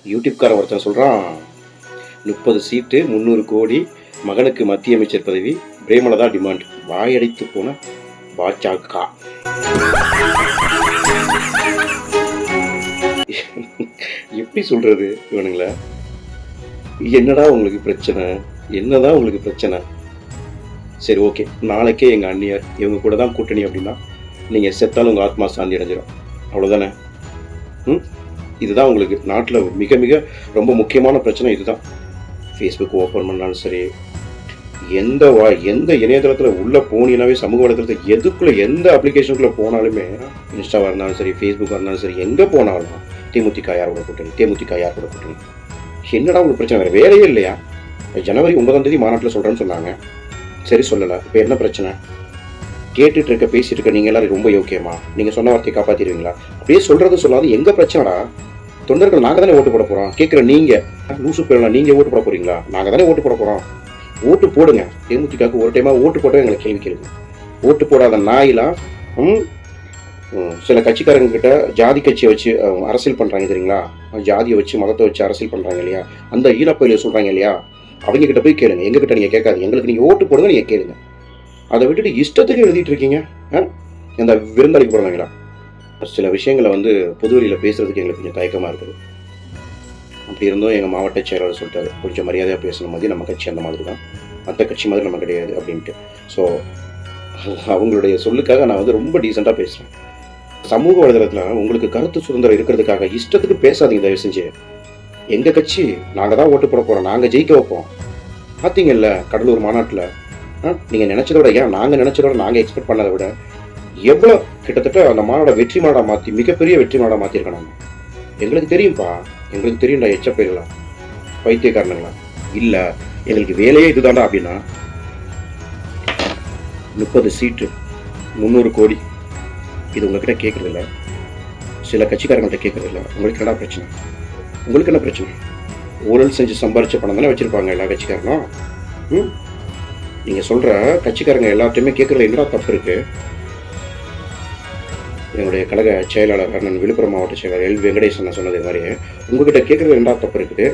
யூடியூப்காரன் ஒருத்தன் சொல்கிறான், 30 சீட்டு 300 கோடி, மகனுக்கு மத்திய அமைச்சர் பதவி, பிரேமலதா டிமாண்ட். வாயடைத்து போன பாஜக. எப்படி சொல்றது இவனுங்களா? என்னடா உங்களுக்கு பிரச்சனை? என்னதான் உங்களுக்கு பிரச்சனை? சரி, ஓகே, நாளைக்கே எங்கள் அண்ணியார் இவங்க கூட தான் கூட்டணி அப்படின்னா நீங்கள் செத்தாலும் உங்கள் ஆத்மா சாந்தி அடைஞ்சிடும், அவ்வளோதானே? இதுதான் உங்களுக்கு நாட்டில் மிக மிக ரொம்ப முக்கியமான பிரச்சனை இதுதான். ஃபேஸ்புக் ஓப்பன் பண்ணாலும் சரி, எந்த இணையதளத்தில் உள்ளே போனீங்கன்னாவே, சமூக வலைதளத்தில் எதுக்குள்ளே எந்த அப்ளிகேஷனுக்குள்ளே போனாலுமே, இன்ஸ்டாவாக இருந்தாலும் சரி, ஃபேஸ்புக்காக இருந்தாலும் சரி, எங்கே போனாலும் தேமுதிக யாரோட கூட்டணி, தேமுதிக யாரோட கூட்டணி. என்னடா உங்களுக்கு பிரச்சனை? வேறு வேலையே இல்லையா? ஜனவரி 9ஆம் தேதி மாநாட்டில் சொல்கிறேன்னு சொன்னாங்க, சரி சொல்லலை. இப்போ என்ன பிரச்சனை? கேட்டுட்டு இருக்க, பேசிட்டு இருக்க நீங்கள் எல்லாரும் ரொம்ப யோக்கியமா? நீங்கள் சொன்ன வார்த்தையை காப்பாற்றிடுவீங்களா? அப்படியே சொல்கிறது சொல்லாது எங்கே பிரச்சனைடா? தொண்டர்கள் நாங்கள் தானே ஓட்டு போட போகிறோம். கேட்குற நீங்கள் லூசு போயிடலாம், நீங்கள் ஓட்டு போட போகிறீங்களா? நாங்கள் தானே ஓட்டு போட போகிறோம். ஓட்டு போடுங்க. தேமுதிகவுக்கு ஒரு டைமாக ஓட்டு போட்டால் எங்களை கேள்வி கேளுங்க. ஓட்டு போடாத நாயெல்லாம் சில கட்சிக்காரங்க கிட்ட ஜாதி கட்சியை வச்சு அரசியல் பண்ணுறாங்க தெரியுங்களா? ஜாதியை வச்சு மதத்தை வச்சு அரசியல் பண்ணுறாங்க இல்லையா? அந்த ஈழப்பயில சொல்கிறாங்க இல்லையா? அவங்க கிட்ட போய் கேளுங்க. எங்ககிட்ட நீங்கள் கேட்காது, எங்களுக்கு நீங்கள் ஓட்டு போடுங்க, நீங்கள் கேளுங்க. அதை விட்டுட்டு இஷ்டத்துக்கு எழுதிட்டு இருக்கீங்க. இந்த விருந்தாளிக்கு போடுறாங்களா? சில விஷயங்களை பொதுவெளியில் பேசுறதுக்கு எங்களுக்கு கொஞ்சம் தயக்கமாக இருக்குது. அப்படி இருந்தும் எங்கள் மாவட்ட செயலாளர் சொல்லிட்டாரு, கொஞ்சம் மரியாதையாக பேசணும் மாதிரி, நம்ம கட்சி அந்த மாதிரி தான், மற்ற கட்சி மாதிரி நம்ம கிடையாது அப்படின்ட்டு. ஸோ அவங்களுடைய சொல்லுக்காக நான் ரொம்ப டீசெண்டாக பேசுகிறேன். சமூக வலைதளத்தில் உங்களுக்கு கருத்து சுதந்திரம் இருக்கிறதுக்காக இஷ்டத்துக்கு பேசாதீங்க தயவு செஞ்சு. எங்கள் கட்சி நாங்கள் தான் ஓட்டு போட போகிறோம், நாங்கள் ஜெயிக்க வைப்போம். பார்த்தீங்கல்ல கடலூர் மாநாட்டில், நீங்கள் நினச்சதை விட, ஏன் நாங்கள் நினச்சதோட, நாங்கள் எக்ஸ்பெக்ட் பண்ணதை விட எவ்வளோ கிட்டத்தட்ட அந்த மாநாட வெற்றி மாடாக மாற்றி, மிகப்பெரிய வெற்றி மாடாக மாற்றிருக்கோம் நாங்கள். எங்களுக்கு தெரியும்ப்பா, எங்களுக்கு தெரியும்டா. எச்சப்பைகளா, பைத்தியக்காரனுங்களா? இல்லை, எங்களுக்கு வேலையே இதுதான்டா அப்படின்னா 30 சீட்டு 300 கோடி இது உங்ககிட்ட கேட்குறதில்ல, சில கட்சிக்காரங்கள்ட்ட கேட்குறதில்ல. உங்களுக்கு என்னடா பிரச்சனை? உங்களுக்கு என்ன பிரச்சனை? ஊழல் செஞ்சு சம்பாரிச்ச பணம் தானே வச்சுருப்பாங்க எல்லா கட்சிக்காரனும். நீங்கள் சொல்கிற கட்சிக்காரங்க எல்லாத்தையுமே கேட்குறதுல என்னடா தப்பு இருக்குது? என்னுடைய கழக செயலாளர் அண்ணன் விழுப்புரம் மாவட்ட செயலாளர் எல் வெங்கடேசன் சொன்னது மாதிரி, உங்ககிட்ட கேட்குறது என்ன தப்பு இருக்குது?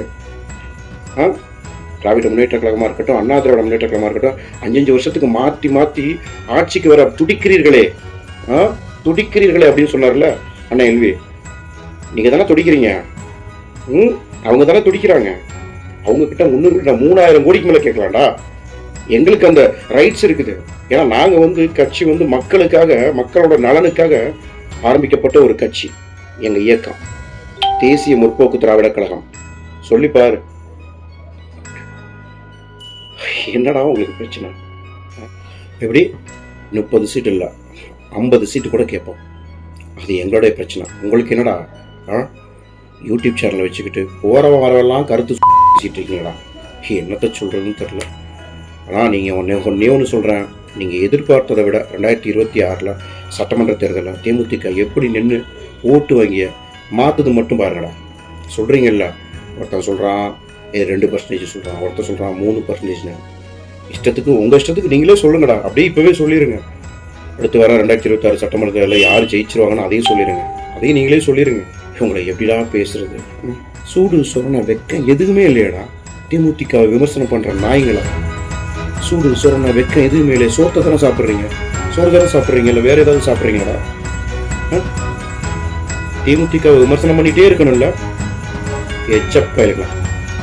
திராவிட முன்னேற்ற கழகமாக இருக்கட்டும், அண்ணா திராவிட முன்னேற்ற கழகமாக இருக்கட்டும், 5 வருஷத்துக்கு மாற்றி மாற்றி ஆட்சிக்கு வர துடிக்கிறீர்களே, துடிக்கிறீர்களே அப்படின்னு சொன்னார்ல அண்ணா எல்வி. நீங்கள் தானே துடிக்கிறீங்க. அவங்க தானே துடிக்கிறாங்க. அவங்க கிட்ட 3000 கோடிக்கு மேலே கேட்கலாம்டா. எங்களுக்கு அந்த ரைட்ஸ் இருக்குது. ஏன்னா நாங்கள் கட்சி மக்களுக்காக, மக்களோட நலனுக்காக ஆரம்பிக்கப்பட்ட ஒரு கட்சி. எங்கள் இயக்கம் தேசிய முற்போக்கு திராவிட கழகம். சொல்லிப்பாரு, என்னடா உங்களுக்கு பிரச்சனை? எப்படி 30 சீட்டு இல்லை, 50 சீட்டு கூட கேட்போம். அது எங்களுடைய பிரச்சனை. உங்களுக்கு என்னடா? யூடியூப் சேனலை வச்சுக்கிட்டு போகிறவன் வரவெல்லாம் கருத்து பேசிட்டு இருக்கீங்களா? என்னத்தை சொல்கிறதுன்னு தெரில. ஆனால் நீங்கள் ஒன்று சொல்கிறேன், நீங்கள் எதிர்பார்த்ததை விட 2026 சட்டமன்ற தேர்தலில் தேமுதிக எப்படி நின்று ஓட்டு வங்கிய மாற்றுது மட்டும் பாருங்கடா. சொல்கிறீங்கல்ல, ஒருத்தன் சொல்கிறான் 2% சொல்கிறான், ஒருத்தன் சொல்கிறான் 3%. இஷ்டத்துக்கு உங்கள் இஷ்டத்துக்கு நீங்களே சொல்லுங்கடா. அப்படியே இப்போவே சொல்லிடுங்க. அடுத்து வர 2026 சட்டமன்ற தேர்தலில் யார் ஜெயிச்சிருவாங்கன்னு அதையும் சொல்லிடுங்க. அதையும் நீங்களே சொல்லிடுங்க. உங்களை எப்படிடா பேசுறது? சூடு சொரண வெக்க எதுவுமே இல்லையாடா? தேமுதிகவை விமர்சனம் பண்ணுற நாய்ங்களா? சூடு சொரண வெக்க எதுவுமே இல்லையா? சோத்தை தானே சாப்பிட்றீங்க, சோறு தானே சாப்பிட்றீங்க, இல்லை வேற ஏதாவது சாப்பிட்றீங்களா? தேமுதிகவை விமர்சனம் பண்ணிட்டே இருக்கணும்ல? எச்சப்பா இருக்கலாம்.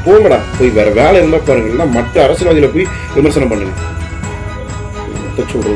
போங்கடா, போய் வேற வேலை இருந்தால் பாருங்கன்னா மற்ற அரசியல்வாதிகளை போய் விமர்சனம் பண்ணுங்க. சொல்றது